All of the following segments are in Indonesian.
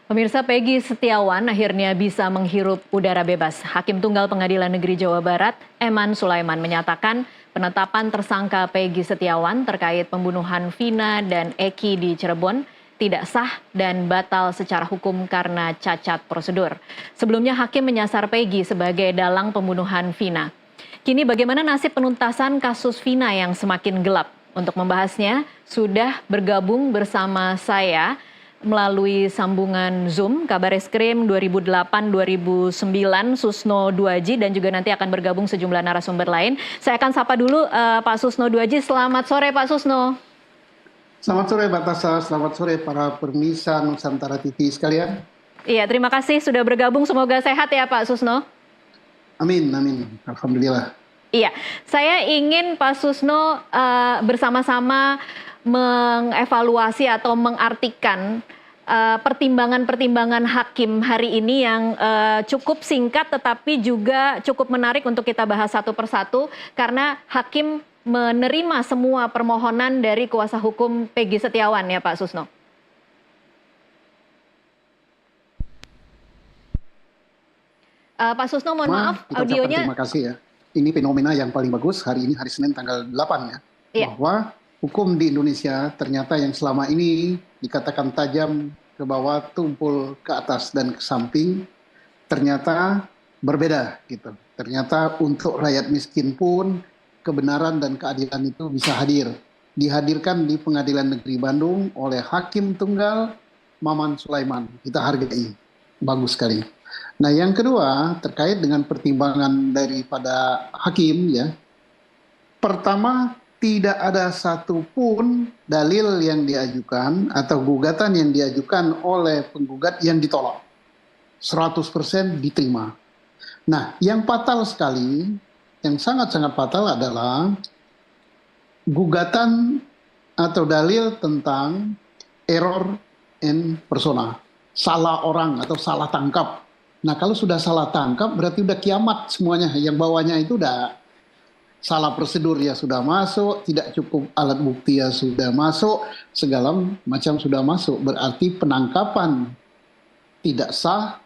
Pemirsa, Peggy Setiawan akhirnya bisa menghirup udara bebas. Hakim Tunggal Pengadilan Negeri Jawa Barat, Eman Sulaiman, menyatakan penetapan tersangka Peggy Setiawan terkait pembunuhan Vina dan Eki di Cirebon tidak sah dan batal secara hukum karena cacat prosedur. Sebelumnya hakim menyasar Peggy sebagai dalang pembunuhan Vina. Kini bagaimana nasib penuntasan kasus Vina yang semakin gelap? Untuk membahasnya sudah bergabung bersama saya melalui sambungan Zoom, Kabareskrim 2008-2009 Susno Duaji, dan juga nanti akan bergabung sejumlah narasumber lain. Saya akan sapa dulu Pak Susno Duaji. Selamat sore Pak Susno. Selamat sore Mbak Tasha, selamat sore para pemirsa Nusantara TV sekalian. Iya, terima kasih sudah bergabung. Semoga sehat ya Pak Susno. Amin, amin. Alhamdulillah. Iya, saya ingin Pak Susno bersama-sama mengevaluasi atau mengartikan pertimbangan-pertimbangan hakim hari ini yang cukup singkat tetapi juga cukup menarik untuk kita bahas satu persatu karena hakim menerima semua permohonan dari kuasa hukum Peggy Setiawan ya Pak Susno. Pak Susno, mohon maaf audionya. Terima kasih ya. Ini fenomena yang paling bagus hari ini, hari Senin tanggal 8 ya. Iya. Bahwa hukum di Indonesia ternyata yang selama ini dikatakan tajam ke bawah, tumpul ke atas dan ke samping, ternyata berbeda gitu. Ternyata untuk rakyat miskin pun kebenaran dan keadilan itu bisa hadir. Dihadirkan di Pengadilan Negeri Bandung oleh Hakim Tunggal Maman Sulaiman. Kita hargai. Bagus sekali. Nah, yang kedua terkait dengan pertimbangan daripada hakim ya. Pertama, tidak ada satupun dalil yang diajukan atau gugatan yang diajukan oleh penggugat yang ditolak. 100% diterima. Nah, yang fatal sekali, yang sangat-sangat fatal adalah gugatan atau dalil tentang error in persona. Salah orang atau salah tangkap. Nah, kalau sudah salah tangkap berarti udah kiamat semuanya. Yang bawahnya itu udah salah prosedur ya sudah masuk, tidak cukup alat bukti ya sudah masuk, segala macam sudah masuk. Berarti penangkapan tidak sah,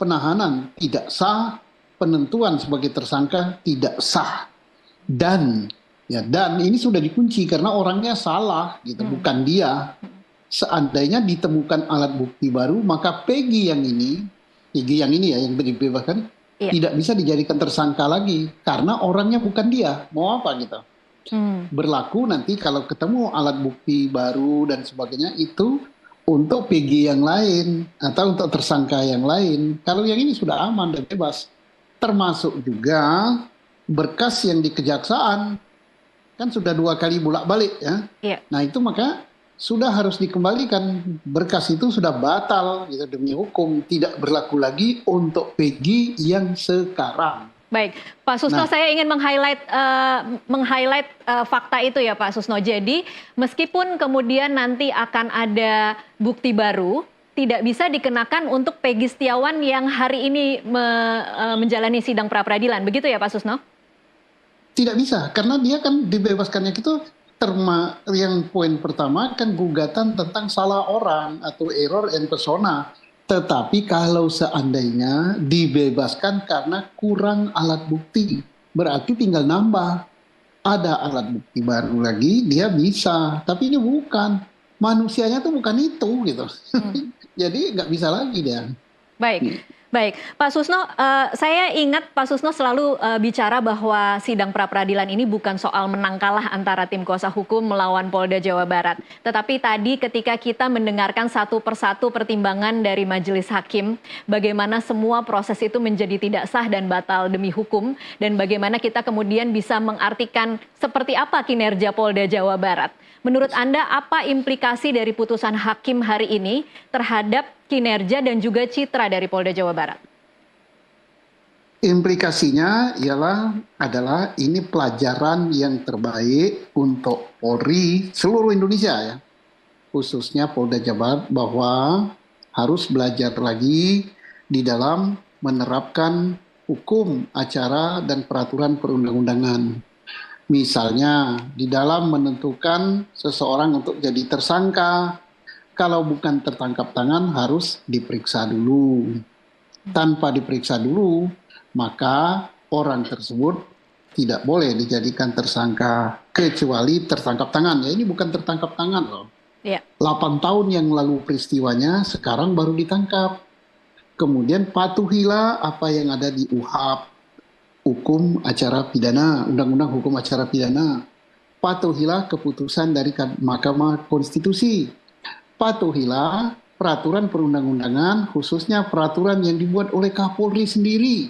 penahanan tidak sah, penentuan sebagai tersangka tidak sah. Dan ini sudah dikunci karena orangnya salah gitu, bukan dia. Seandainya ditemukan alat bukti baru, maka Peggy yang ini ya yang dibebaskan tidak bisa dijadikan tersangka lagi karena orangnya bukan dia. Mau apa gitu? Berlaku nanti kalau ketemu alat bukti baru dan sebagainya itu untuk Peggy yang lain atau untuk tersangka yang lain. Kalau yang ini sudah aman dan bebas. Termasuk juga berkas yang di kejaksaan kan sudah 2 kali bolak-balik ya. Nah, itu maka sudah harus dikembalikan, berkas itu sudah batal gitu, demi hukum tidak berlaku lagi untuk Peggy yang sekarang. Baik, Pak Susno, saya ingin meng-highlight fakta itu ya Pak Susno. Jadi meskipun kemudian nanti akan ada bukti baru, tidak bisa dikenakan untuk Peggy Setiawan yang hari ini menjalani sidang pra-peradilan, begitu ya Pak Susno? Tidak bisa, karena dia kan dibebaskannya itu yang poin pertama kan gugatan tentang salah orang atau error in persona. Tetapi kalau seandainya dibebaskan karena kurang alat bukti, berarti tinggal nambah. Ada alat bukti baru lagi, dia bisa. Tapi ini bukan. Manusianya tuh bukan itu gitu. Jadi nggak bisa lagi dia. Baik, Pak Susno, saya ingat Pak Susno selalu bicara bahwa sidang pra-peradilan ini bukan soal menang kalah antara tim kuasa hukum melawan Polda Jawa Barat. Tetapi tadi ketika kita mendengarkan satu persatu pertimbangan dari majelis hakim, bagaimana semua proses itu menjadi tidak sah dan batal demi hukum, dan bagaimana kita kemudian bisa mengartikan seperti apa kinerja Polda Jawa Barat. Menurut Anda, apa implikasi dari putusan hakim hari ini terhadap kinerja dan juga citra dari Polda Jawa Barat? Implikasinya adalah ini pelajaran yang terbaik untuk Polri seluruh Indonesia ya. Khususnya Polda Jawa Barat bahwa harus belajar lagi di dalam menerapkan hukum acara dan peraturan perundang-undangan. Misalnya di dalam menentukan seseorang untuk jadi tersangka, kalau bukan tertangkap tangan harus diperiksa dulu. Tanpa diperiksa dulu, maka orang tersebut tidak boleh dijadikan tersangka kecuali tertangkap tangan. Ya ini bukan tertangkap tangan loh. Iya. 8 tahun yang lalu peristiwanya, sekarang baru ditangkap. Kemudian patuhilah apa yang ada di UHAP, Hukum Acara Pidana, Undang-Undang Hukum Acara Pidana. Patuhilah keputusan dari Mahkamah Konstitusi. Patuhilah peraturan perundang-undangan, khususnya peraturan yang dibuat oleh Kapolri sendiri.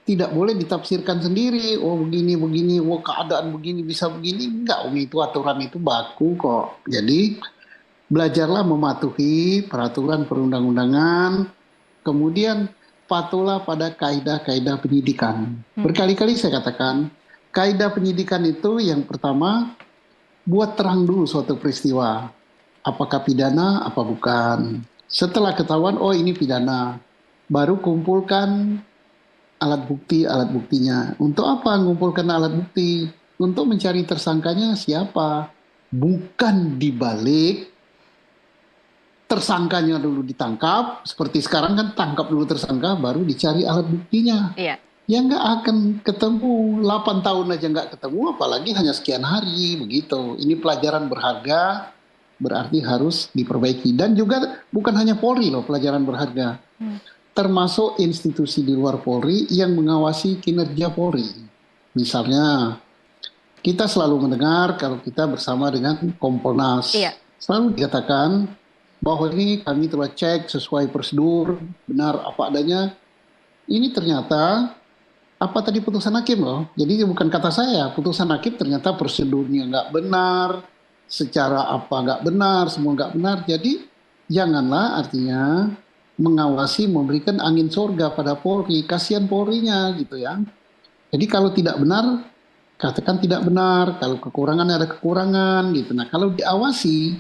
Tidak boleh ditafsirkan sendiri, oh begini, oh keadaan begini, bisa begini. Enggak, itu aturan itu baku kok. Jadi, belajarlah mematuhi peraturan perundang-undangan, kemudian patuhlah pada kaidah-kaidah penyidikan. Berkali-kali saya katakan, kaidah penyidikan itu yang pertama, buat terang dulu suatu peristiwa. Apakah pidana, apa bukan. Setelah ketahuan, oh ini pidana, baru kumpulkan alat buktinya. Untuk apa mengumpulkan alat bukti? Untuk mencari tersangkanya siapa. Bukan dibalik tersangkanya dulu ditangkap, seperti sekarang kan tangkap dulu tersangka, baru dicari alat buktinya. Iya. Ya nggak akan ketemu, 8 tahun aja nggak ketemu, apalagi hanya sekian hari, begitu. Ini pelajaran berharga, berarti harus diperbaiki. Dan juga bukan hanya Polri loh pelajaran berharga. Termasuk institusi di luar Polri yang mengawasi kinerja Polri. Misalnya, kita selalu mendengar kalau kita bersama dengan Kompolnas. Iya. Selalu dikatakan bahwa ini kami telah cek sesuai prosedur, benar apa adanya. Ini ternyata, apa tadi putusan hakim loh. Jadi bukan kata saya, putusan hakim ternyata prosedurnya nggak benar, secara apa nggak benar, semua nggak benar. Jadi janganlah artinya mengawasi, memberikan angin surga pada Polri, kasihan Polrinya gitu ya. Jadi kalau tidak benar, katakan tidak benar, kalau kekurangan ada kekurangan gitu. Nah kalau diawasi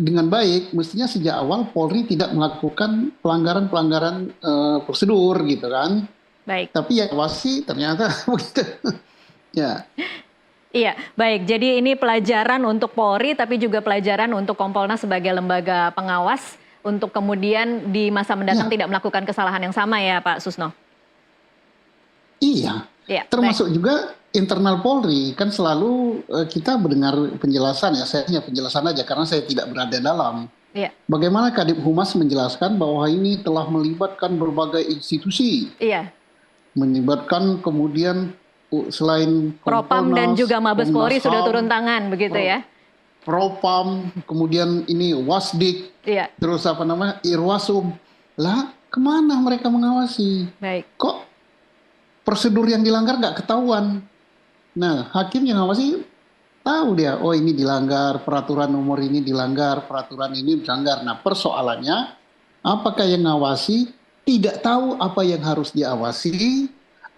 dengan baik, mestinya sejak awal Polri tidak melakukan pelanggaran-pelanggaran prosedur gitu kan. Baik. Tapi ya awasi ternyata begitu. Ya. Iya, baik. Jadi ini pelajaran untuk Polri, tapi juga pelajaran untuk Kompolnas sebagai lembaga pengawas untuk kemudian di masa mendatang tidak melakukan kesalahan yang sama ya Pak Susno? Iya, Ya, termasuk juga internal Polri. Kan selalu kita mendengar penjelasan ya, saya hanya penjelasan aja karena saya tidak berada dalam. Iya. Bagaimana Kadip Humas menjelaskan bahwa ini telah melibatkan berbagai institusi. Iya. Melibatkan kemudian selain Propam dan Kompolnas, juga Mabes Polri Komnas sudah HAM, turun tangan begitu ya? Propam, kemudian ini Wasdik, Iya. terus apa namanya Irwasum. Lah kemana mereka mengawasi? Baik. Kok prosedur yang dilanggar nggak ketahuan? Nah hakim yang ngawasi tahu dia, oh ini dilanggar, peraturan nomor ini dilanggar, peraturan ini dilanggar. Nah persoalannya, apakah yang ngawasi tidak tahu apa yang harus diawasi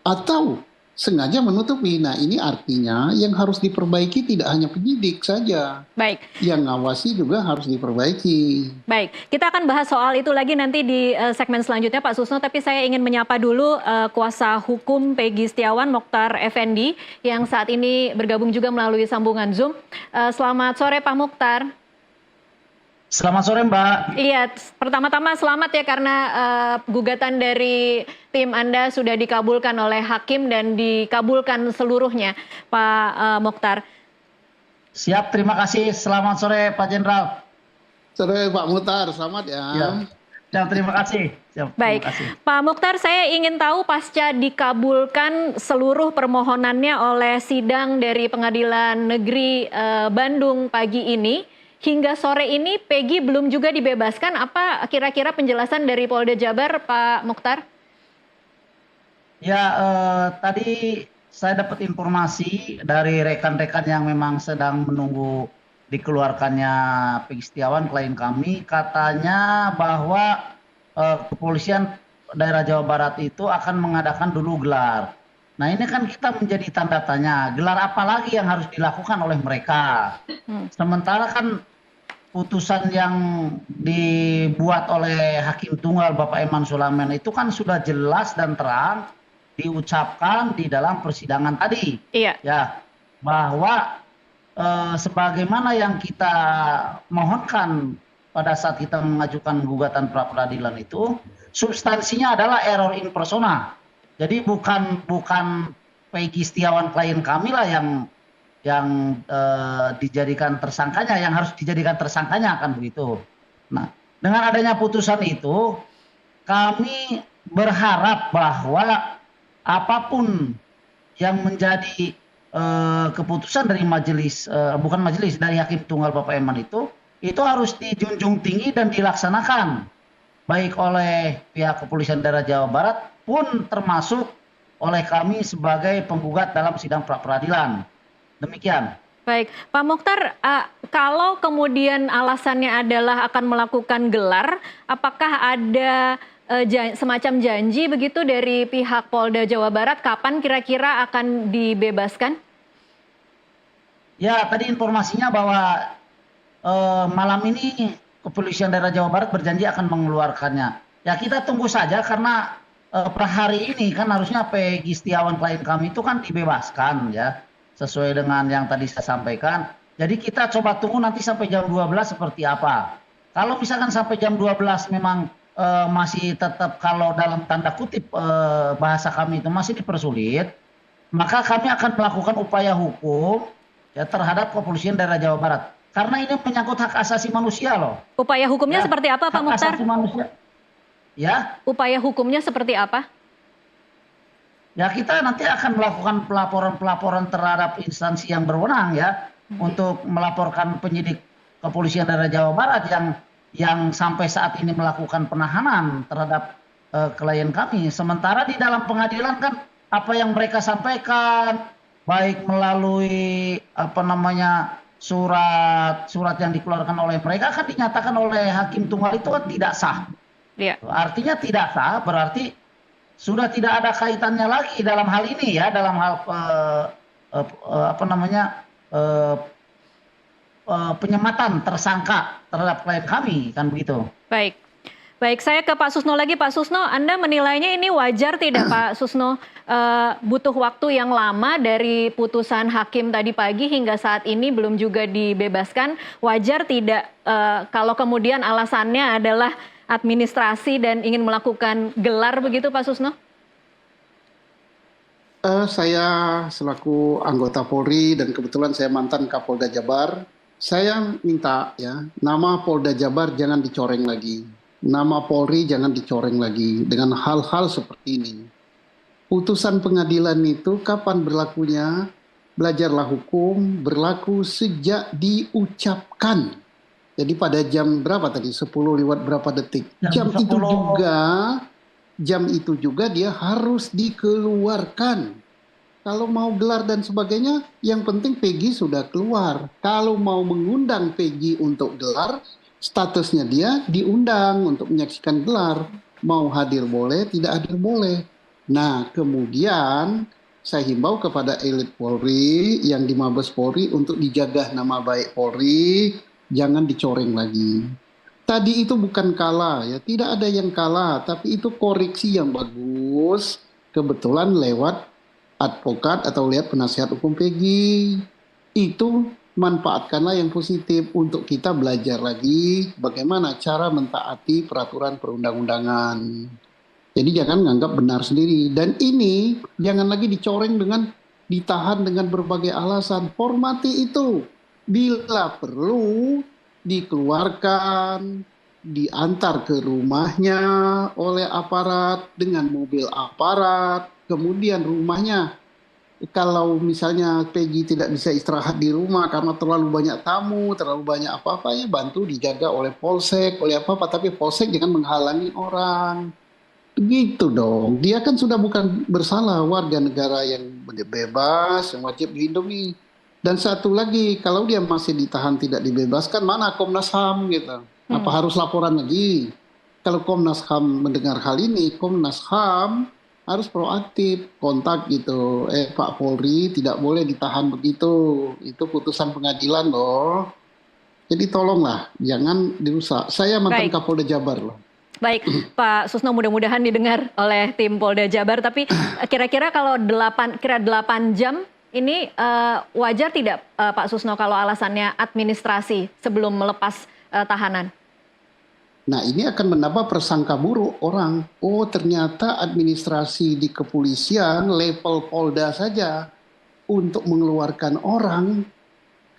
atau sengaja menutupi? Nah ini artinya yang harus diperbaiki tidak hanya penyidik saja. Baik. Yang ngawasi juga harus diperbaiki. Baik, kita akan bahas soal itu lagi nanti di segmen selanjutnya Pak Susno, tapi saya ingin menyapa dulu kuasa hukum Peggy Setiawan, Mokhtar Effendi, yang saat ini bergabung juga melalui sambungan Zoom. Selamat sore Pak Mokhtar. Selamat sore Mbak. Iya, pertama-tama selamat ya karena gugatan dari tim Anda sudah dikabulkan oleh hakim dan dikabulkan seluruhnya Pak Mokhtar. Siap, terima kasih. Selamat sore Pak Jenderal. Sore Pak Muhtar, selamat ya. Ya, terima kasih. Siap, Baik, terima kasih. Pak Mokhtar, saya ingin tahu pasca dikabulkan seluruh permohonannya oleh sidang dari Pengadilan Negeri Bandung pagi ini, hingga sore ini Peggy belum juga dibebaskan. Apa kira-kira penjelasan dari Polda Jabar, Pak Mokhtar? Ya, tadi saya dapat informasi dari rekan-rekan yang memang sedang menunggu dikeluarkannya Peggy Setiawan, klien kami, katanya bahwa kepolisian daerah Jawa Barat itu akan mengadakan dulu gelar. Nah ini kan kita menjadi tanda tanya, gelar apa lagi yang harus dilakukan oleh mereka? Sementara kan putusan yang dibuat oleh Hakim Tunggal Bapak Eman Sulaiman itu kan sudah jelas dan terang diucapkan di dalam persidangan tadi. Iya. Ya, bahwa sebagaimana yang kita mohonkan pada saat kita mengajukan gugatan pra peradilan itu substansinya adalah error in persona. Jadi bukan Peggy Setiawan klien kami lah yang dijadikan tersangkanya, yang harus dijadikan tersangkanya kan begitu. Nah, dengan adanya putusan itu kami berharap bahwa apapun yang menjadi keputusan dari majelis, bukan majelis, dari Hakim Tunggal Bapak Eman itu harus dijunjung tinggi dan dilaksanakan baik oleh pihak Kepolisian Daerah Jawa Barat pun termasuk oleh kami sebagai penggugat dalam sidang pra peradilan. Demikian. Baik, Pak Mokhtar, kalau kemudian alasannya adalah akan melakukan gelar, apakah ada semacam janji begitu dari pihak Polda Jawa Barat kapan kira-kira akan dibebaskan? Ya, tadi informasinya bahwa malam ini Kepolisian Daerah Jawa Barat berjanji akan mengeluarkannya. Ya kita tunggu saja karena per hari ini kan harusnya Peggy Setiawan klien kami itu kan dibebaskan ya. Sesuai dengan yang tadi saya sampaikan. Jadi kita coba tunggu nanti sampai jam 12 seperti apa. Kalau misalkan sampai jam 12 memang masih tetap kalau dalam tanda kutip bahasa kami itu masih dipersulit, maka kami akan melakukan upaya hukum ya terhadap Kepolisian Daerah Jawa Barat. Karena ini menyangkut hak asasi manusia loh. Upaya hukumnya Ya, seperti apa, Pak hak Mokhtar? asasi manusia. Ya, Upaya hukumnya seperti apa? ya kita nanti akan melakukan pelaporan-pelaporan terhadap instansi yang berwenang ya untuk melaporkan penyidik Kepolisian Daerah Jawa Barat yang sampai saat ini melakukan penahanan terhadap klien kami. Sementara di dalam pengadilan kan apa yang mereka sampaikan baik melalui surat yang dikeluarkan oleh mereka kan dinyatakan oleh Hakim Tunggal itu kan tidak sah. Iya. Artinya tidak sah berarti sudah tidak ada kaitannya lagi dalam hal ini ya, dalam hal penyematan tersangka terhadap klien kami kan begitu. Baik. Baik, saya ke Pak Susno lagi. Pak Susno, Anda menilainya ini wajar tidak Pak Susno butuh waktu yang lama dari putusan hakim tadi pagi hingga saat ini belum juga dibebaskan. Wajar tidak kalau kemudian alasannya adalah administrasi dan ingin melakukan gelar begitu Pak Susno? Saya selaku anggota Polri dan kebetulan saya mantan Kapolda Jabar, saya minta ya nama Polda Jabar jangan dicoreng lagi. Nama Polri jangan dicoreng lagi dengan hal-hal seperti ini. Putusan pengadilan itu kapan berlakunya? Belajarlah hukum berlaku sejak diucapkan. Jadi pada jam berapa tadi? 10 lewat berapa detik? Jam itu juga dia harus dikeluarkan. Kalau mau gelar dan sebagainya, yang penting Peggy sudah keluar. Kalau mau mengundang Peggy untuk gelar, statusnya dia diundang untuk menyaksikan gelar. Mau hadir boleh, tidak hadir boleh. Nah, kemudian saya himbau kepada elit Polri yang di Mabes Polri untuk dijaga nama baik Polri, jangan dicoreng lagi. Tadi itu bukan kalah ya, tidak ada yang kalah, tapi itu koreksi yang bagus, kebetulan lewat advokat atau lihat penasihat hukum Peggy. Itu manfaatkanlah yang positif untuk kita belajar lagi bagaimana cara mentaati peraturan perundang-undangan. Jadi jangan menganggap benar sendiri. Dan ini jangan lagi dicoreng dengan ditahan dengan berbagai alasan. Hormati itu. Bila perlu dikeluarkan, diantar ke rumahnya oleh aparat dengan mobil aparat. Kemudian rumahnya, kalau misalnya Peggy tidak bisa istirahat di rumah karena terlalu banyak tamu, terlalu banyak apa-apa, ya bantu dijaga oleh Polsek, oleh apa-apa. Tapi Polsek jangan menghalangi orang. Begitu dong. Dia kan sudah bukan bersalah, warga negara yang bebas, yang wajib dilindungi. Dan satu lagi, kalau dia masih ditahan tidak dibebaskan, mana Komnas HAM gitu. Apa harus laporan lagi? Kalau Komnas HAM mendengar hal ini, Komnas HAM harus proaktif, kontak gitu. Pak Polri tidak boleh ditahan begitu. Itu putusan pengadilan loh. Jadi tolonglah, jangan dirusak. Saya mantan Kapolda Jabar loh. Baik, Pak Susno, mudah-mudahan didengar oleh tim Polda Jabar. Tapi kira-kira kalau 8 jam ini wajar tidak Pak Susno kalau alasannya administrasi sebelum melepas tahanan? Nah, ini akan menambah prasangka buruk orang. Oh, ternyata administrasi di kepolisian level Polda saja untuk mengeluarkan orang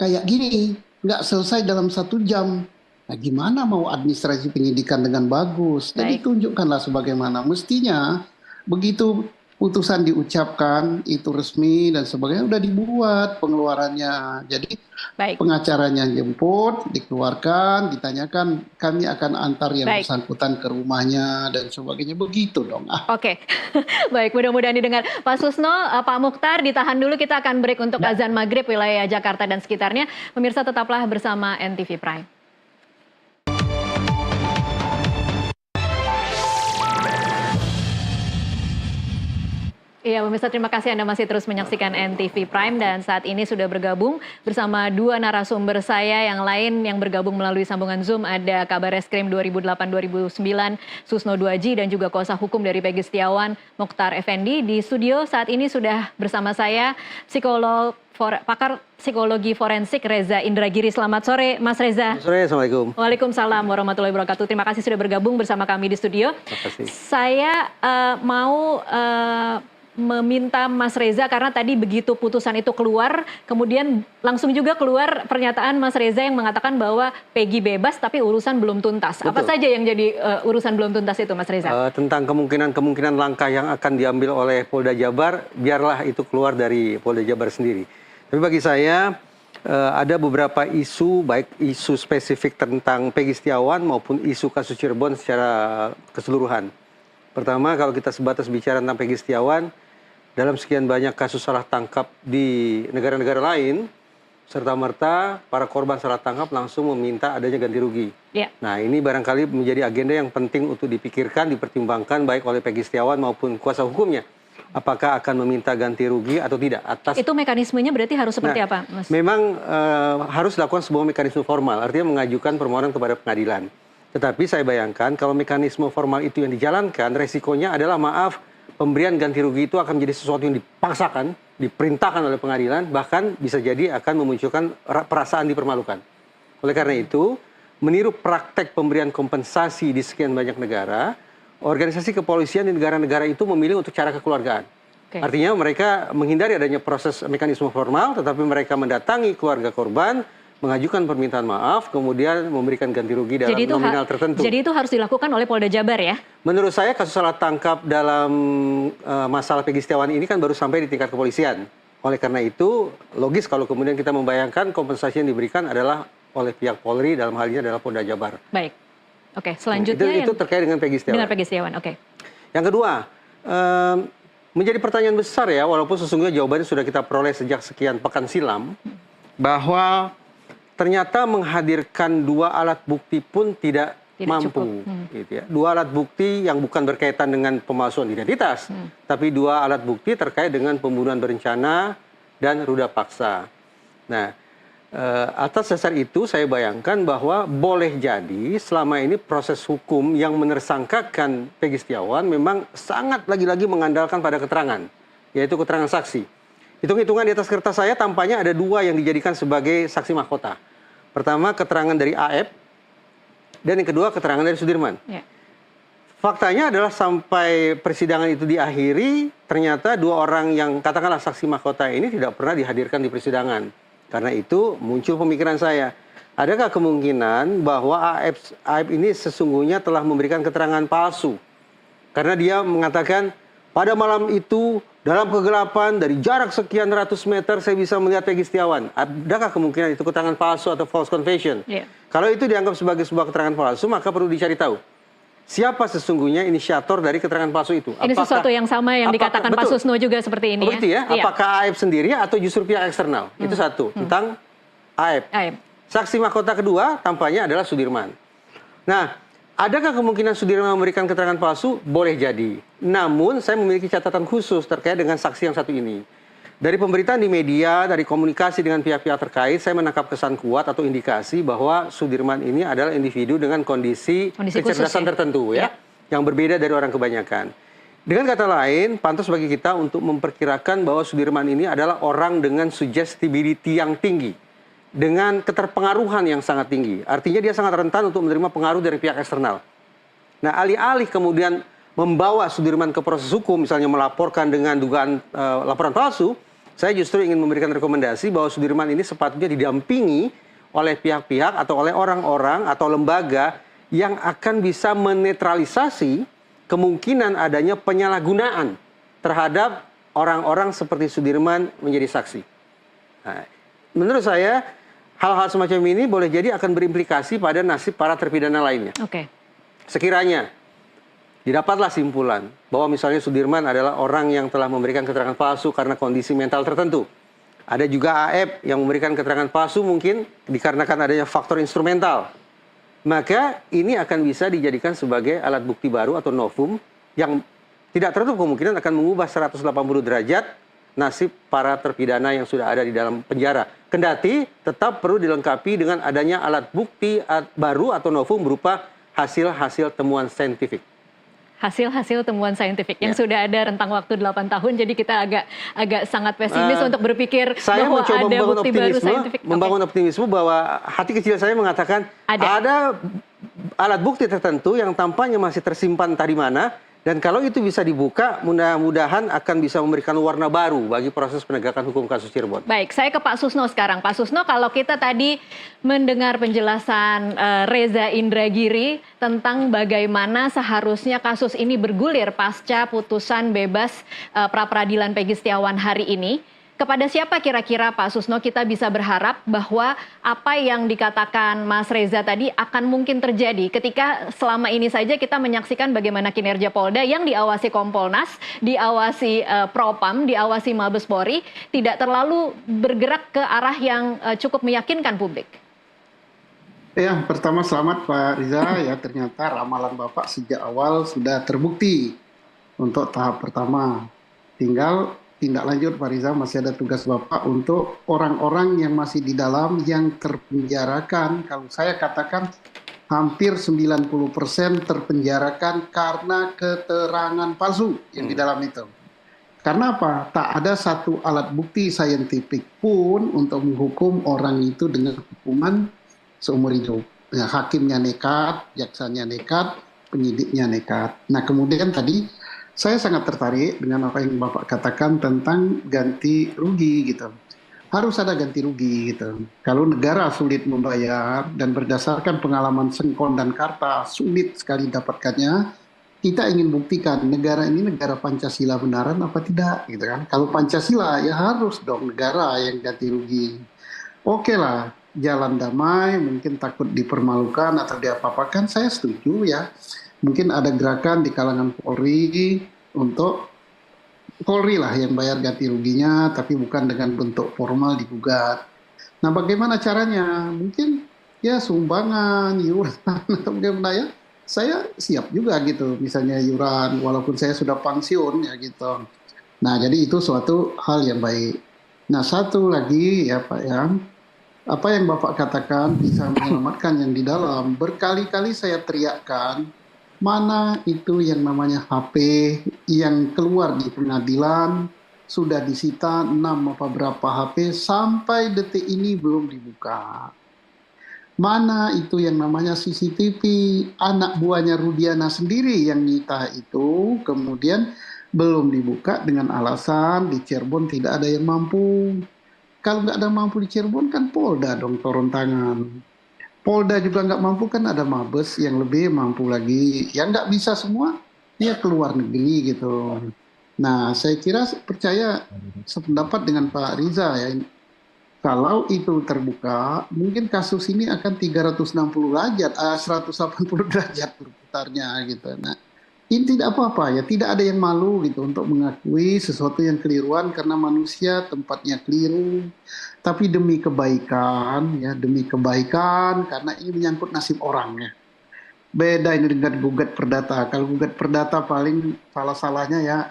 kayak gini, nggak selesai dalam 1 jam. Nah, gimana mau administrasi penyidikan dengan bagus? Jadi Baik, tunjukkanlah sebagaimana mestinya begitu putusan diucapkan itu resmi dan sebagainya udah dibuat pengeluarannya. Jadi baik, pengacaranya jemput, dikeluarkan, ditanyakan, kami akan antar yang baik. bersangkutan ke rumahnya dan sebagainya. Begitu dong. Oke, baik. Mudah-mudahan didengar. Pak Susno, Pak Mukhtar, ditahan dulu. Kita akan break untuk Ya. azan maghrib wilayah Jakarta dan sekitarnya. Pemirsa tetaplah bersama NTV Prime. Iya, pemirsa, terima kasih Anda masih terus menyaksikan NTV Prime dan saat ini sudah bergabung bersama dua narasumber saya yang lain yang bergabung melalui sambungan Zoom. Ada Kabar Reskrim 2008-2009 Susno Duaji dan juga kuasa hukum dari Pegi Setiawan Mokhtar Effendi. Di studio saat ini sudah bersama saya pakar psikologi forensik Reza Indragiri. Selamat sore Mas Reza. Selamat sore, Assalamualaikum. Waalaikumsalam warahmatullahi wabarakatuh. Terima kasih sudah bergabung bersama kami di studio. Terima kasih. Saya mau meminta Mas Reza karena tadi begitu putusan itu keluar, kemudian langsung juga keluar pernyataan Mas Reza yang mengatakan bahwa Peggy bebas tapi urusan belum tuntas. Apa Betul. saja yang jadi urusan belum tuntas itu, Mas Reza? Tentang kemungkinan langkah yang akan diambil oleh Polda Jabar, biarlah itu keluar dari Polda Jabar sendiri. Tapi bagi saya ada beberapa isu, baik isu spesifik tentang Peggy Setiawan maupun isu kasus Cirebon secara keseluruhan. Pertama, kalau kita sebatas bicara tentang Peggy Setiawan, dalam sekian banyak kasus salah tangkap di negara-negara lain, serta-merta para korban salah tangkap langsung meminta adanya ganti rugi. Ya. Nah, ini barangkali menjadi agenda yang penting untuk dipikirkan, dipertimbangkan baik oleh Peggy Setiawan maupun kuasa hukumnya. Apakah akan meminta ganti rugi atau tidak atas. Itu mekanismenya berarti harus seperti apa, Mas? Memang harus dilakukan sebuah mekanisme formal, artinya mengajukan permohonan kepada pengadilan. Tetapi saya bayangkan kalau mekanisme formal itu yang dijalankan, resikonya adalah pemberian ganti rugi itu akan menjadi sesuatu yang dipaksakan, diperintahkan oleh pengadilan, bahkan bisa jadi akan memunculkan perasaan dipermalukan. Oleh karena itu, meniru praktek pemberian kompensasi di sekian banyak negara, organisasi kepolisian di negara-negara itu memilih untuk cara kekeluargaan. Oke. Artinya mereka menghindari adanya proses mekanisme formal, tetapi mereka mendatangi keluarga korban, mengajukan permintaan maaf, kemudian memberikan ganti rugi dalam nominal tertentu. Jadi itu harus dilakukan oleh Polda Jabar ya? Menurut saya kasus salah tangkap dalam masalah Peggy Setiawan ini kan baru sampai di tingkat kepolisian. Oleh karena itu, logis kalau kemudian kita membayangkan kompensasi yang diberikan adalah oleh pihak Polri, dalam hal ini adalah Polda Jabar. Baik. Oke, selanjutnya Itu terkait dengan Peggy Setiawan. dengan Peggy Setiawan. Oke. Yang kedua, menjadi pertanyaan besar ya, walaupun sesungguhnya jawabannya sudah kita peroleh sejak sekian pekan silam, bahwa ternyata menghadirkan 2 alat bukti pun tidak mampu. Gitu ya. 2 alat bukti yang bukan berkaitan dengan pemalsuan identitas, tapi 2 alat bukti terkait dengan pembunuhan berencana dan ruda paksa. Nah, atas dasar itu saya bayangkan bahwa boleh jadi selama ini proses hukum yang menersangkakan Peggy Setiawan memang sangat lagi-lagi mengandalkan pada keterangan, yaitu keterangan saksi. Hitung-hitungan di atas kertas saya tampaknya ada 2 yang dijadikan sebagai saksi mahkota. Pertama, keterangan dari AF, dan yang kedua, keterangan dari Sudirman. Ya. Faktanya adalah sampai persidangan itu diakhiri, ternyata 2 orang yang katakanlah saksi mahkota ini tidak pernah dihadirkan di persidangan. Karena itu muncul pemikiran saya, adakah kemungkinan bahwa AF ini sesungguhnya telah memberikan keterangan palsu? Karena dia mengatakan, pada malam itu dalam kegelapan dari jarak sekian ratus meter saya bisa melihat Peggy Setiawan. Adakah kemungkinan itu keterangan palsu atau false confession? Yeah. Kalau itu dianggap sebagai sebuah keterangan palsu, maka perlu dicari tahu siapa sesungguhnya inisiator dari keterangan palsu itu. Ini sesuatu yang sama yang dikatakan Pak Susno juga seperti ini begitu ya? Iya. Apakah AF sendiri atau justru pihak eksternal? Itu satu, tentang AF. Saksi mahkota kedua tampaknya adalah Sudirman. Nah, adakah kemungkinan Sudirman memberikan keterangan palsu? Boleh jadi. Namun, saya memiliki catatan khusus terkait dengan saksi yang satu ini. Dari pemberitaan di media, dari komunikasi dengan pihak-pihak terkait, saya menangkap kesan kuat atau indikasi bahwa Sudirman ini adalah individu dengan kondisi kecerdasan tertentu ya, yang berbeda dari orang kebanyakan. Dengan kata lain, pantas bagi kita untuk memperkirakan bahwa Sudirman ini adalah orang dengan suggestibility yang tinggi. dengan keterpengaruhan yang sangat tinggi. Artinya dia sangat rentan untuk menerima pengaruh dari pihak eksternal. Nah, alih-alih kemudian membawa Sudirman ke proses hukum, misalnya melaporkan dengan dugaan laporan palsu, saya justru ingin memberikan rekomendasi bahwa Sudirman ini sepatutnya didampingi oleh pihak-pihak atau oleh orang-orang atau lembaga yang akan bisa menetralisasi kemungkinan adanya penyalahgunaan terhadap orang-orang seperti Sudirman menjadi saksi. Nah, menurut saya hal-hal semacam ini boleh jadi akan berimplikasi pada nasib para terpidana lainnya. Oke. Sekiranya didapatlah simpulan bahwa misalnya Sudirman adalah orang yang telah memberikan keterangan palsu karena kondisi mental tertentu. Ada juga AF yang memberikan keterangan palsu mungkin dikarenakan adanya faktor instrumental. Maka ini akan bisa dijadikan sebagai alat bukti baru atau novum yang tidak tertutup kemungkinan akan mengubah 180 derajat nasib para terpidana yang sudah ada di dalam penjara. Kendati tetap perlu dilengkapi dengan adanya alat bukti baru atau novum berupa hasil-hasil temuan saintifik. Hasil-hasil temuan saintifik yang sudah ada rentang waktu 8 tahun, jadi kita agak sangat pesimis untuk berpikir saya bahwa mencoba ada membangun bukti baru saintifik. membangun optimisme bahwa hati kecil saya mengatakan ada alat bukti tertentu yang tampaknya masih tersimpan entah di mana, dan kalau itu bisa dibuka, mudah-mudahan akan bisa memberikan warna baru bagi proses penegakan hukum kasus Cirebon. Baik, saya ke Pak Susno sekarang. Pak Susno, kalau kita tadi mendengar penjelasan Reza Indragiri tentang bagaimana seharusnya kasus ini bergulir pasca putusan bebas pra-peradilan Peggy Setiawan hari ini, kepada siapa kira-kira Pak Susno kita bisa berharap bahwa apa yang dikatakan Mas Reza tadi akan mungkin terjadi ketika selama ini saja kita menyaksikan bagaimana kinerja Polda yang diawasi Kompolnas, diawasi Propam, diawasi Mabes Polri, tidak terlalu bergerak ke arah yang cukup meyakinkan publik. Ya, pertama selamat Pak Riza, ya ternyata ramalan Bapak sejak awal sudah terbukti untuk tahap pertama. Tinggal tindak lanjut Pak Riza, masih ada tugas Bapak untuk orang-orang yang masih di dalam yang terpenjarakan. Kalau saya katakan hampir 90% terpenjarakan karena keterangan palsu yang di dalam itu. Karena apa? Tak ada satu alat bukti saintifik pun untuk menghukum orang itu dengan hukuman seumur hidup. Ya, hakimnya nekat, jaksanya nekat, penyidiknya nekat. Nah, kemudian tadi saya sangat tertarik dengan apa yang Bapak katakan tentang ganti rugi gitu. Harus ada ganti rugi gitu. Kalau negara sulit membayar dan berdasarkan pengalaman Sengkon dan Karta sulit sekali dapatkannya, kita ingin buktikan negara ini negara Pancasila benaran apa tidak gitu kan. Kalau Pancasila ya harus dong negara yang ganti rugi. Oke lah, jalan damai, mungkin takut dipermalukan atau diapa-apakan, saya setuju ya. Mungkin ada gerakan di kalangan Polri untuk Polri lah yang bayar ganti ruginya, tapi bukan dengan bentuk formal digugat. Nah, bagaimana caranya? Mungkin ya sumbangan, iuran, atau bagaimana ya? Saya siap juga gitu, misalnya iuran, walaupun saya sudah pensiun ya gitu. Nah, jadi itu suatu hal yang baik. Nah, satu lagi ya Pak ya, apa yang Bapak katakan bisa menyelamatkan yang di dalam. Berkali-kali saya teriakkan, mana itu yang namanya HP yang keluar di pengadilan, sudah disita 6 apa berapa HP, sampai detik ini belum dibuka. Mana itu yang namanya CCTV, anak buahnya Rudiana sendiri yang nyita itu, kemudian belum dibuka dengan alasan di Cirebon tidak ada yang mampu. Kalau nggak ada mampu di Cirebon kan Polda dong turun tangan. Polda juga nggak mampu kan ada Mabes yang lebih mampu lagi. Yang nggak bisa semua, dia keluar negeri gitu. Nah, saya kira percaya sependapat dengan Pak Riza ya. Kalau itu terbuka, mungkin kasus ini akan 360 derajat, 180 derajat berputarnya gitu. Nah, ini tidak apa-apa ya, tidak ada yang malu gitu untuk mengakui sesuatu yang keliruan karena manusia tempatnya keliru. Tapi demi kebaikan ya, demi kebaikan karena ini menyangkut nasib orang ya. Beda ini dengan gugat perdata. Kalau gugat perdata paling salah-salahnya ya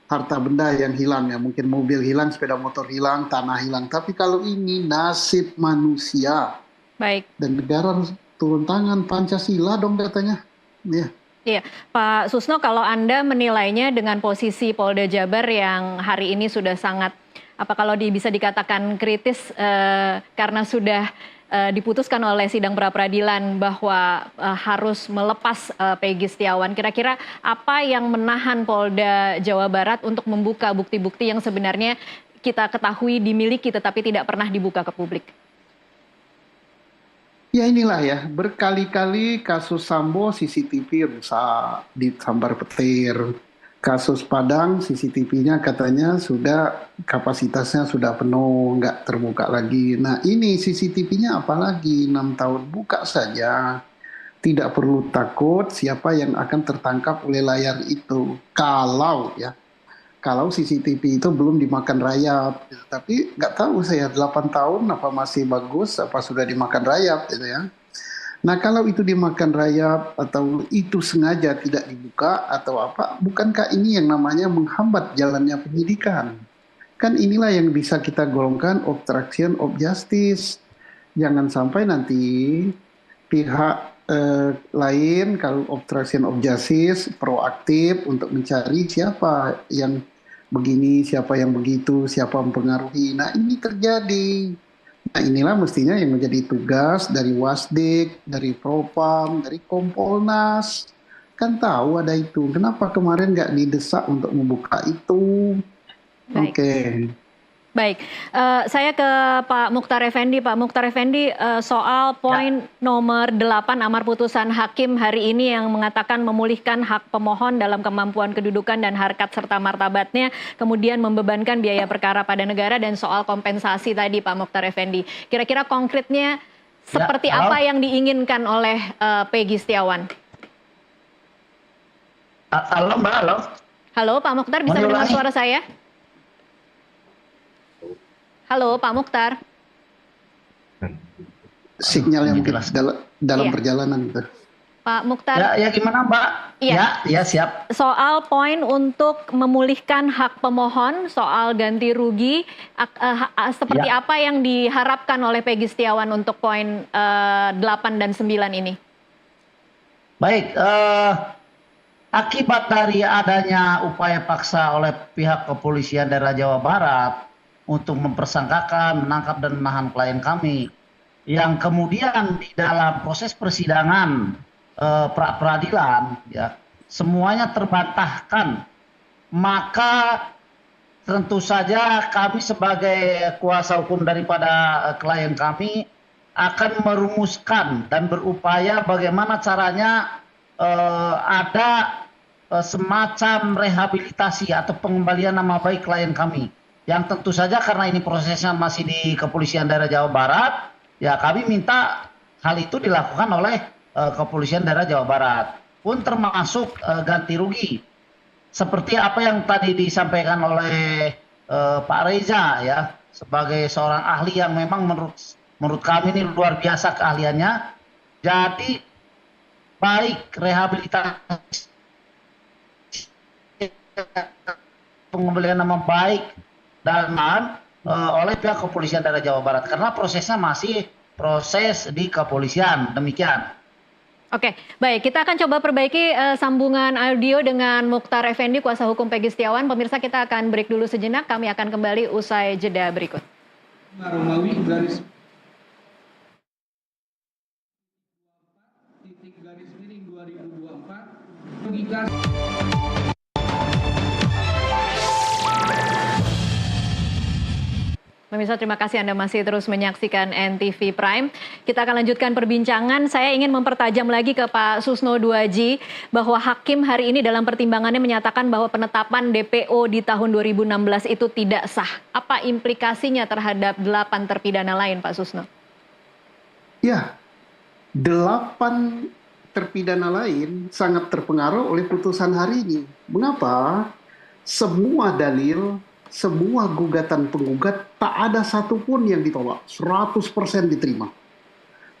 harta benda yang hilang ya, mungkin mobil hilang, sepeda motor hilang, tanah hilang. Tapi kalau ini nasib manusia. Baik. Dan negara harus turun tangan, Pancasila dong katanya. Ya. Iya, Pak Susno, kalau Anda menilainya dengan posisi Polda Jabar yang hari ini sudah sangat Apa kalau bisa dikatakan kritis karena sudah diputuskan oleh sidang pra-peradilan bahwa harus melepas Peggy Setiawan. Kira-kira apa yang menahan Polda Jawa Barat untuk membuka bukti-bukti yang sebenarnya kita ketahui dimiliki tetapi tidak pernah dibuka ke publik? Ya inilah ya, berkali-kali kasus Sambo CCTV rusak, disambar petir. Kasus Padang CCTV-nya katanya sudah kapasitasnya sudah penuh, nggak terbuka lagi. Nah ini CCTV-nya apalagi 6 tahun, buka saja. Tidak perlu takut siapa yang akan tertangkap oleh layar itu. Kalau CCTV itu belum dimakan rayap, tapi nggak tahu saya 8 tahun apa masih bagus, apa sudah dimakan rayap gitu ya. Nah kalau itu dimakan rayap atau itu sengaja tidak dibuka atau apa, bukankah ini yang namanya menghambat jalannya penyidikan? Kan inilah yang bisa kita golongkan obstruction of justice. Jangan sampai nanti pihak lain kalau obstruction of justice proaktif untuk mencari siapa yang begini, siapa yang begitu, siapa mempengaruhi. Nah ini terjadi. Nah inilah mestinya yang menjadi tugas dari Wasdik, dari Propam, dari Kompolnas. Kan tahu ada itu. Kenapa kemarin nggak didesak untuk membuka itu? Baik. Oke. Baik, saya ke Pak Mukhtar Effendi. Pak Mukhtar Effendi, soal poin nomor 8 amar putusan hakim hari ini yang mengatakan memulihkan hak pemohon dalam kemampuan kedudukan dan harkat serta martabatnya, kemudian membebankan biaya perkara pada negara dan soal kompensasi tadi Pak Mukhtar Effendi. Kira-kira konkretnya seperti apa yang diinginkan oleh Peggy Setiawan? Halo Mbak, halo. Halo Pak Mukhtar, bisa mendengar suara saya? Halo Pak Mukhtar. Sinyal yang mungkin dalam Iya. perjalanan gitu. Pak Mukhtar. Ya gimana Mbak? Iya. Ya siap. Soal poin untuk memulihkan hak pemohon, soal ganti rugi, seperti apa yang diharapkan oleh Peggy Setiawan untuk poin 8 dan 9 ini? Baik, akibat dari adanya upaya paksa oleh pihak kepolisian daerah Jawa Barat untuk mempersangkakan, menangkap dan menahan klien kami, yang kemudian di dalam proses persidangan pra-peradilan ya semuanya terbantahkan, maka tentu saja kami sebagai kuasa hukum daripada klien kami akan merumuskan dan berupaya bagaimana caranya ada semacam rehabilitasi atau pengembalian nama baik klien kami. Yang tentu saja karena ini prosesnya masih di Kepolisian Daerah Jawa Barat, ya kami minta hal itu dilakukan oleh Kepolisian Daerah Jawa Barat. Pun termasuk ganti rugi. Seperti apa yang tadi disampaikan oleh Pak Reza ya, sebagai seorang ahli yang memang menurut kami ini luar biasa keahliannya. Jadi baik rehabilitasi, pengembalian nama baik dan oleh pihak Kepolisian Daerah Jawa Barat karena prosesnya masih proses di kepolisian. Demikian. Oke, baik. Kita akan coba perbaiki sambungan audio dengan Mukhtar Effendi, kuasa hukum Peggy Setiawan. Pemirsa, kita akan break dulu sejenak. Kami akan kembali usai jeda berikut. Romawi garis miring 2024 logika. Pemirsa, terima kasih Anda masih terus menyaksikan NTV Prime. Kita akan lanjutkan perbincangan. Saya ingin mempertajam lagi ke Pak Susno Duaji bahwa hakim hari ini dalam pertimbangannya menyatakan bahwa penetapan DPO di tahun 2016 itu tidak sah. Apa implikasinya terhadap 8 terpidana lain, Pak Susno? Ya, 8 terpidana lain sangat terpengaruh oleh putusan hari ini. Mengapa? Semua dalil, semua gugatan penggugat tak ada satupun yang ditolak, 100% diterima.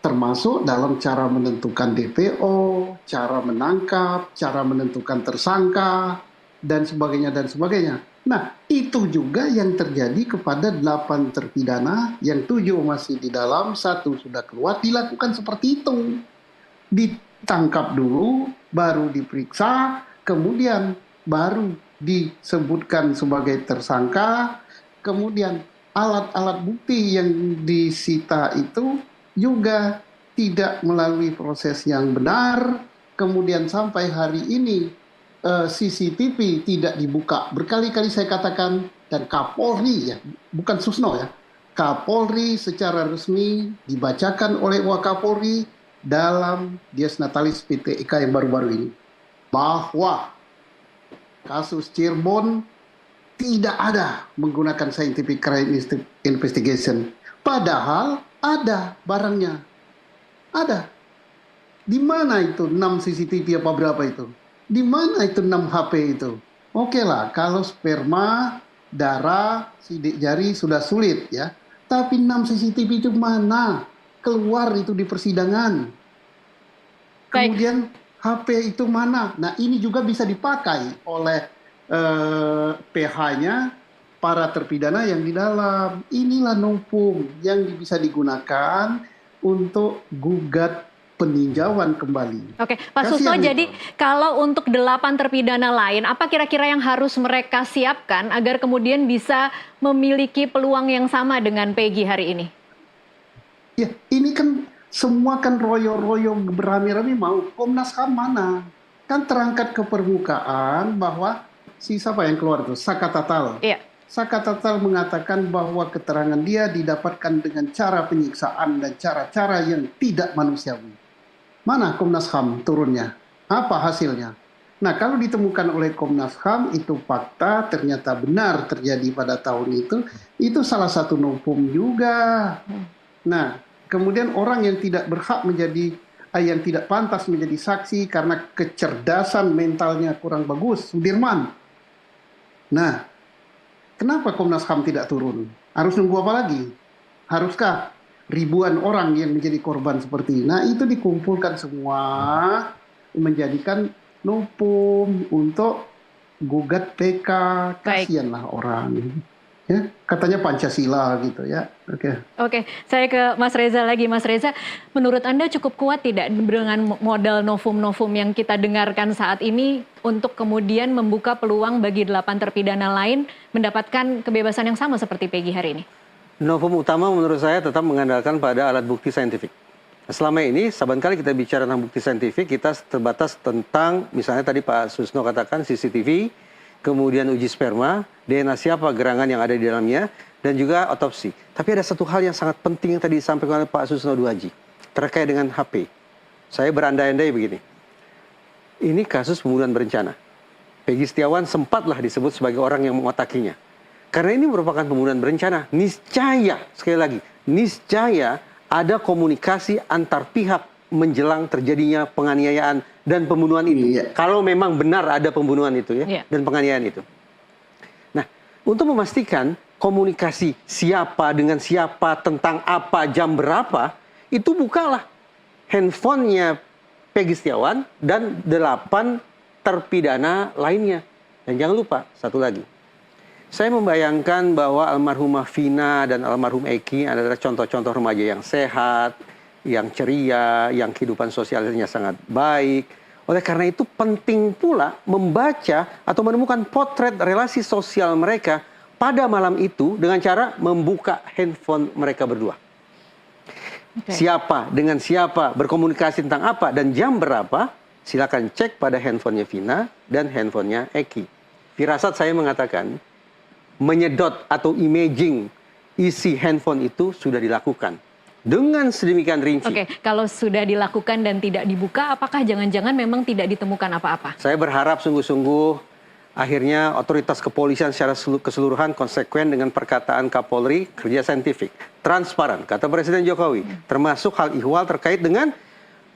Termasuk dalam cara menentukan DPO, cara menangkap, cara menentukan tersangka, dan sebagainya, dan sebagainya. Nah, itu juga yang terjadi kepada 8 terpidana, yang 7 masih di dalam, 1 sudah keluar, dilakukan seperti itu. Ditangkap dulu, baru diperiksa, kemudian baru disebutkan sebagai tersangka, Kemudian alat-alat bukti yang disita itu juga tidak melalui proses yang benar. Kemudian sampai hari ini CCTV tidak dibuka. Berkali-kali saya katakan, dan Kapolri ya, bukan Susno ya, Kapolri secara resmi dibacakan oleh Wakapolri dalam Dies Natalis PTIK yang baru-baru ini, bahwa kasus Cirebon tidak ada menggunakan scientific crime investigation. Padahal ada barangnya. Ada. Di mana itu 6 CCTV apa berapa itu? Di mana itu 6 HP itu? Oke lah, kalau sperma, darah, sidik jari sudah sulit ya. Tapi 6 CCTV itu mana? Keluar itu di persidangan. Baik. Kemudian HP itu mana? Nah ini juga bisa dipakai oleh PH-nya para terpidana yang di dalam. Inilah novum yang bisa digunakan untuk gugat peninjauan kembali. Oke, Pak Susno, Kasihan jadi itu. kalau untuk 8 terpidana lain, apa kira-kira yang harus mereka siapkan agar kemudian bisa memiliki peluang yang sama dengan Peggy hari ini? Ya, ini kan semua kan royo-royo berami-rami mau. Komnas HAM mana? Kan terangkat ke permukaan bahwa siapa yang keluar itu? Saka Tatal. Iya. Saka Tatal mengatakan bahwa keterangan dia didapatkan dengan cara penyiksaan dan cara-cara yang tidak manusiawi. Mana Komnas HAM turunnya? Apa hasilnya? Nah, kalau ditemukan oleh Komnas HAM itu fakta ternyata benar terjadi pada tahun itu salah satu novum juga. Nah, kemudian orang yang tidak berhak menjadi, yang tidak pantas menjadi saksi karena kecerdasan mentalnya kurang bagus, Sudirman. Nah, kenapa Komnas HAM tidak turun? Harus nunggu apa lagi? Haruskah ribuan orang yang menjadi korban seperti ini? Nah, itu dikumpulkan semua menjadikan novum untuk gugat PK. Kasianlah orang. Ya, katanya Pancasila gitu ya. Oke, saya ke Mas Reza lagi. Mas Reza, menurut Anda cukup kuat tidak dengan modal novum-novum yang kita dengarkan saat ini untuk kemudian membuka peluang bagi 8 terpidana lain mendapatkan kebebasan yang sama seperti Peggy hari ini? Novum utama menurut saya tetap mengandalkan pada alat bukti saintifik. Selama ini, saban kali kita bicara tentang bukti saintifik, kita terbatas tentang, misalnya tadi Pak Susno katakan CCTV, kemudian uji sperma, DNA siapa gerangan yang ada di dalamnya, dan juga otopsi. Tapi ada satu hal yang sangat penting yang tadi disampaikan oleh Pak Susno Duaji, terkait dengan HP. Saya berandai-andai begini, ini kasus pembunuhan berencana. Peggy Setiawan sempatlah disebut sebagai orang yang mengotakinya. Karena ini merupakan pembunuhan berencana, niscaya, sekali lagi, niscaya ada komunikasi antar pihak menjelang terjadinya penganiayaan dan pembunuhan itu. Iya. Kalau memang benar ada pembunuhan itu ya, Iya. dan penganiayaan itu. Nah, untuk memastikan komunikasi siapa dengan siapa, tentang apa, jam berapa, itu bukalah handphonenya Peggy Setiawan dan 8 terpidana lainnya. Dan jangan lupa, satu lagi. Saya membayangkan bahwa almarhumah Vina dan almarhum Eki adalah contoh-contoh remaja yang sehat, yang ceria, yang kehidupan sosialnya sangat baik. Oleh karena itu penting pula membaca atau menemukan potret relasi sosial mereka pada malam itu dengan cara membuka handphone mereka berdua. Siapa dengan siapa, berkomunikasi tentang apa dan jam berapa, silakan cek pada handphonenya Vina dan handphonenya Eki. Firasat saya mengatakan, menyedot atau imaging isi handphone itu sudah dilakukan dengan sedemikian rinci. Oke, kalau sudah dilakukan dan tidak dibuka, apakah jangan-jangan memang tidak ditemukan apa-apa? Saya berharap sungguh-sungguh akhirnya otoritas kepolisian secara keseluruhan konsekuen dengan perkataan Kapolri, kerja saintifik, transparan, kata Presiden Jokowi, termasuk hal ihwal terkait dengan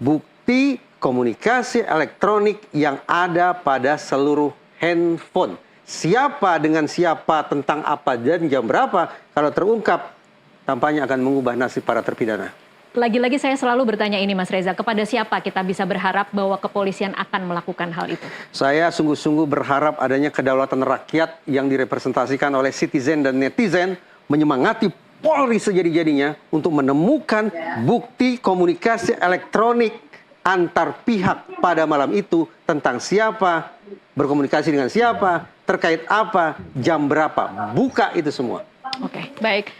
bukti komunikasi elektronik yang ada pada seluruh handphone. Siapa dengan siapa, tentang apa, dan jam berapa, kalau terungkap, tampaknya akan mengubah nasib para terpidana. Lagi-lagi saya selalu bertanya ini Mas Reza, kepada siapa kita bisa berharap bahwa kepolisian akan melakukan hal itu? Saya sungguh-sungguh berharap adanya kedaulatan rakyat yang direpresentasikan oleh citizen dan netizen menyemangati Polri sejadi-jadinya untuk menemukan bukti komunikasi elektronik antar pihak pada malam itu tentang siapa, berkomunikasi dengan siapa, terkait apa, jam berapa. Buka itu semua. Oke, baik.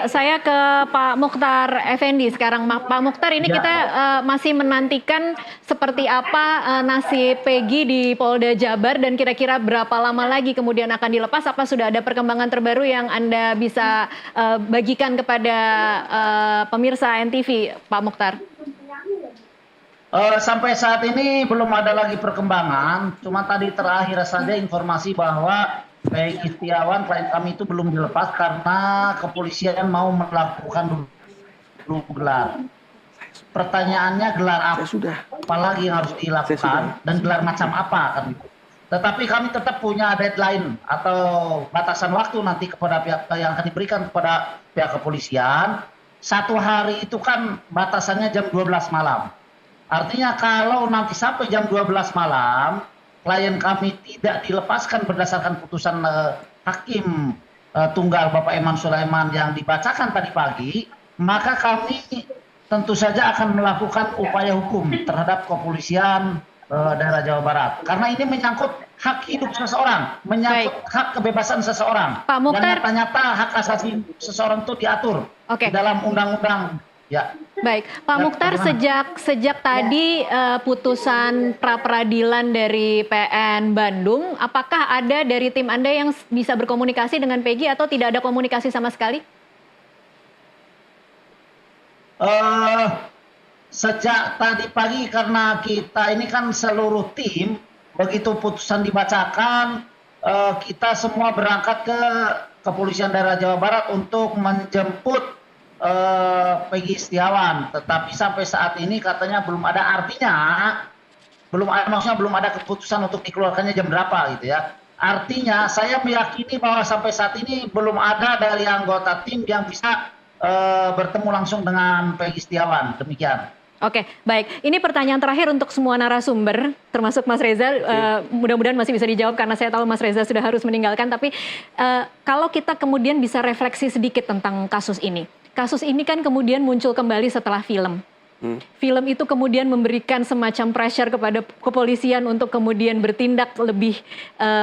Saya ke Pak Mukhtar Effendi sekarang. Pak Mukhtar, ini Ya. kita masih menantikan seperti apa nasib Peggy di Polda Jabar dan kira-kira berapa lama lagi kemudian akan dilepas. Apa sudah ada perkembangan terbaru yang Anda bisa bagikan kepada pemirsa NTV, Pak Mukhtar? Sampai saat ini belum ada lagi perkembangan. Cuma tadi terakhir saja informasi bahwa Peggy Setiawan klien kami itu belum dilepas karena kepolisian mau melakukan dulu gelar. Pertanyaannya gelar apa? Apalagi yang harus dilakukan dan gelar macam apa kan? Tetapi kami tetap punya deadline atau batasan waktu nanti kepada pihak yang akan diberikan kepada pihak kepolisian. 1 hari itu kan batasannya jam 12 malam. Artinya kalau nanti sampai jam 12 malam klien kami tidak dilepaskan berdasarkan putusan hakim tunggal Bapak Eman Sulaiman yang dibacakan tadi pagi, maka kami tentu saja akan melakukan upaya hukum terhadap kepolisian daerah Jawa Barat. Karena ini menyangkut hak hidup seseorang, menyangkut hak kebebasan seseorang. Pak Mukhtar. Dan nyata-nyata hak asasi seseorang itu diatur di dalam undang-undang. Ya. Baik, Pak Mukhtar, sejak tadi putusan pra peradilan dari PN Bandung, apakah ada dari tim Anda yang bisa berkomunikasi dengan Peggy atau tidak ada komunikasi sama sekali? Sejak tadi pagi karena kita ini kan seluruh tim, begitu putusan dibacakan, kita semua berangkat ke Kepolisian Daerah Jawa Barat untuk menjemput Peggy Setiawan, tetapi sampai saat ini katanya belum ada, artinya maksudnya belum ada keputusan untuk dikeluarkannya jam berapa gitu ya. Artinya saya meyakini bahwa sampai saat ini belum ada dari anggota tim yang bisa bertemu langsung dengan Peggy Setiawan. Demikian. Oke, baik. Ini pertanyaan terakhir untuk semua narasumber, termasuk Mas Reza. Mudah-mudahan masih bisa dijawab karena saya tahu Mas Reza sudah harus meninggalkan. Tapi kalau kita kemudian bisa refleksi sedikit tentang kasus ini. Kasus ini kan kemudian muncul kembali setelah film. Film itu kemudian memberikan semacam pressure kepada kepolisian untuk kemudian bertindak lebih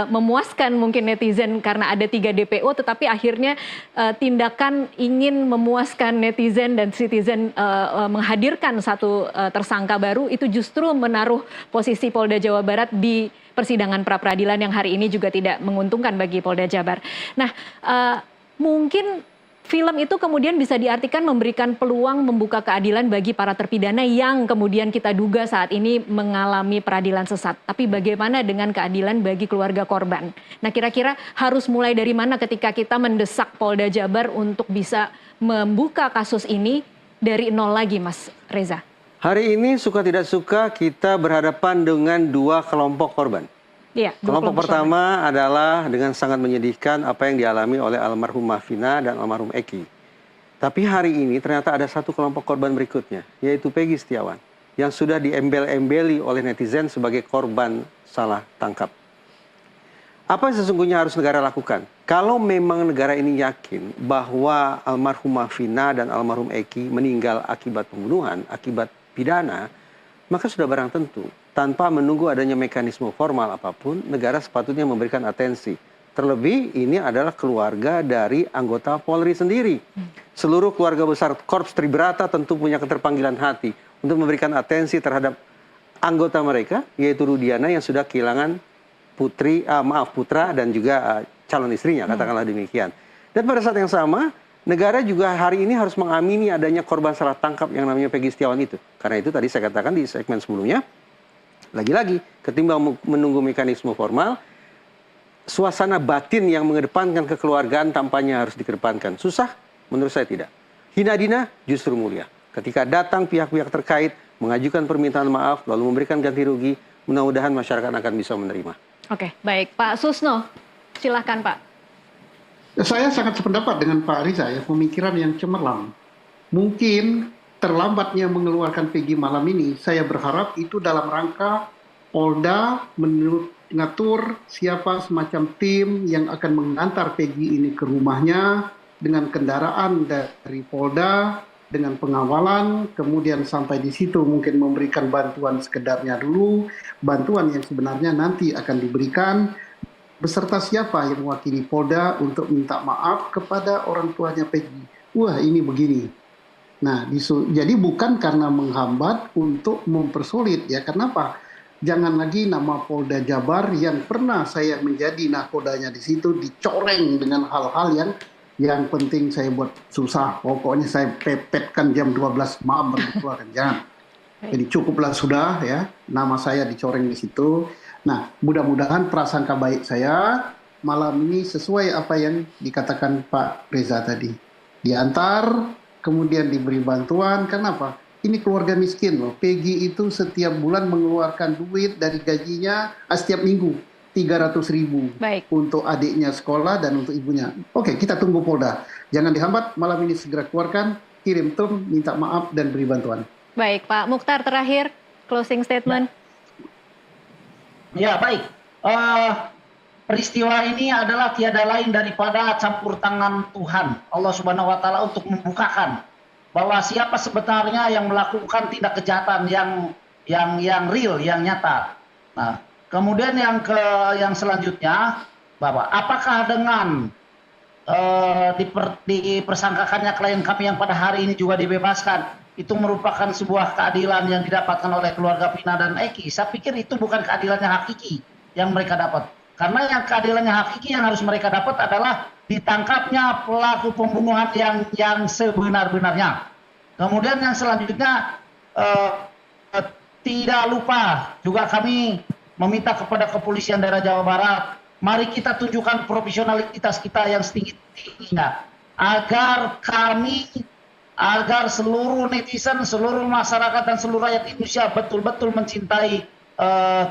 memuaskan mungkin netizen karena ada 3 DPO, tetapi akhirnya tindakan ingin memuaskan netizen dan citizen menghadirkan satu tersangka baru itu justru menaruh posisi Polda Jawa Barat di persidangan pra peradilan yang hari ini juga tidak menguntungkan bagi Polda Jabar. Nah, mungkin film itu kemudian bisa diartikan memberikan peluang membuka keadilan bagi para terpidana yang kemudian kita duga saat ini mengalami peradilan sesat. Tapi bagaimana dengan keadilan bagi keluarga korban? Nah, kira-kira harus mulai dari mana ketika kita mendesak Polda Jabar untuk bisa membuka kasus ini dari nol lagi, Mas Reza? Hari ini suka tidak suka kita berhadapan dengan 2 kelompok korban. Ya, kelompok pertama adalah dengan sangat menyedihkan apa yang dialami oleh almarhumah Vina dan almarhum Eki. Tapi hari ini ternyata ada satu kelompok korban berikutnya, yaitu Peggy Setiawan, yang sudah diembel-embeli oleh netizen sebagai korban salah tangkap. Apa yang sesungguhnya harus negara lakukan? Kalau memang negara ini yakin bahwa almarhumah Vina dan almarhum Eki meninggal akibat pembunuhan, akibat pidana, maka sudah barang tentu, tanpa menunggu adanya mekanisme formal apapun, negara sepatutnya memberikan atensi. Terlebih ini adalah keluarga dari anggota Polri sendiri. Seluruh keluarga besar Korps Tribrata tentu punya keterpanggilan hati untuk memberikan atensi terhadap anggota mereka, yaitu Rudiana yang sudah kehilangan putra dan juga calon istrinya, katakanlah demikian. Dan pada saat yang sama, negara juga hari ini harus mengamini adanya korban salah tangkap yang namanya Peggy Setiawan itu. Karena itu tadi saya katakan di segmen sebelumnya, lagi-lagi ketimbang menunggu mekanisme formal, suasana batin yang mengedepankan kekeluargaan tampaknya harus dikedepankan. Susah? Menurut saya tidak. Hina-dina justru mulia. Ketika datang pihak-pihak terkait, mengajukan permintaan maaf, lalu memberikan ganti rugi, mudah-mudahan masyarakat akan bisa menerima. Oke, baik. Pak Susno, silahkan Pak. Saya sangat sependapat dengan Pak Riza ya, pemikiran yang cemerlang. Mungkin terlambatnya mengeluarkan Peggy malam ini, saya berharap itu dalam rangka Polda mengatur siapa semacam tim yang akan mengantar Peggy ini ke rumahnya dengan kendaraan dari Polda, dengan pengawalan, kemudian sampai di situ mungkin memberikan bantuan sekedarnya dulu, bantuan yang sebenarnya nanti akan diberikan beserta siapa yang mewakili Polda untuk minta maaf kepada orang tuanya Peggy. Wah, ini begini. Nah, jadi bukan karena menghambat untuk mempersulit ya. Kenapa? Jangan lagi nama Polda Jabar yang pernah saya menjadi nakodanya di situ dicoreng dengan hal-hal yang penting saya buat susah. Pokoknya saya pepetkan jam 12 malam baru dikeluarkan. Jangan. Jadi cukuplah sudah ya, nama saya dicoreng di situ. Nah, mudah-mudahan prasangka baik saya malam ini sesuai apa yang dikatakan Pak Reza tadi. Diantar, kemudian diberi bantuan. Kenapa? Ini keluarga miskin loh. Peggy itu setiap bulan mengeluarkan duit dari gajinya setiap minggu 300.000 untuk adiknya sekolah dan untuk ibunya. Oke, kita tunggu Polda. Jangan dihambat. Malam ini segera keluarkan, kirim term, minta maaf dan beri bantuan. Baik, Pak Mukhtar terakhir closing statement. Ya baik. Peristiwa ini adalah tiada lain daripada campur tangan Tuhan Allah Subhanahu Wa Taala untuk membukakan bahwa siapa sebenarnya yang melakukan tindak kejahatan yang real, yang nyata. Nah, kemudian yang selanjutnya bahwa apakah dengan dipersangkakannya klien kami yang pada hari ini juga dibebaskan itu merupakan sebuah keadilan yang didapatkan oleh keluarga Vina dan Eki. Saya pikir itu bukan keadilannya hakiki yang mereka dapat. Karena yang keadilannya hakiki yang harus mereka dapat adalah ditangkapnya pelaku pembunuhan yang sebenar-benarnya. Kemudian yang selanjutnya tidak lupa juga kami meminta kepada kepolisian daerah Jawa Barat, mari kita tunjukkan profesionalitas kita yang setinggi-tingginya agar seluruh netizen, seluruh masyarakat dan seluruh rakyat Indonesia betul-betul mencintai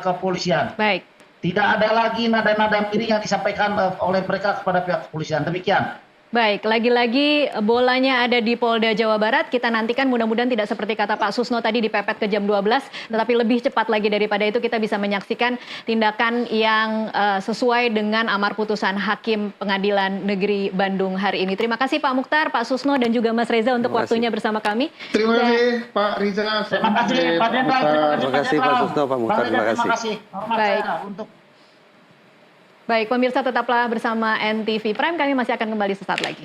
kepolisian. Baik. Tidak ada lagi nada-nada miring yang disampaikan oleh mereka kepada pihak kepolisian. Demikian. Baik, lagi-lagi bolanya ada di Polda Jawa Barat. Kita nantikan mudah-mudahan tidak seperti kata Pak Susno tadi dipepet ke jam 12, tetapi lebih cepat lagi daripada itu kita bisa menyaksikan tindakan yang sesuai dengan amar putusan Hakim Pengadilan Negeri Bandung hari ini. Terima kasih Pak Mukhtar, Pak Susno, dan juga Mas Reza untuk waktunya bersama kami. Terima kasih Pak Riza. Terima kasih Pak Jenderal. Terima kasih Pak Susno, Pak Mukhtar. Terima kasih. Hormat saya untuk Baik, pemirsa tetaplah bersama NTV Prime, kami masih akan kembali sesaat lagi.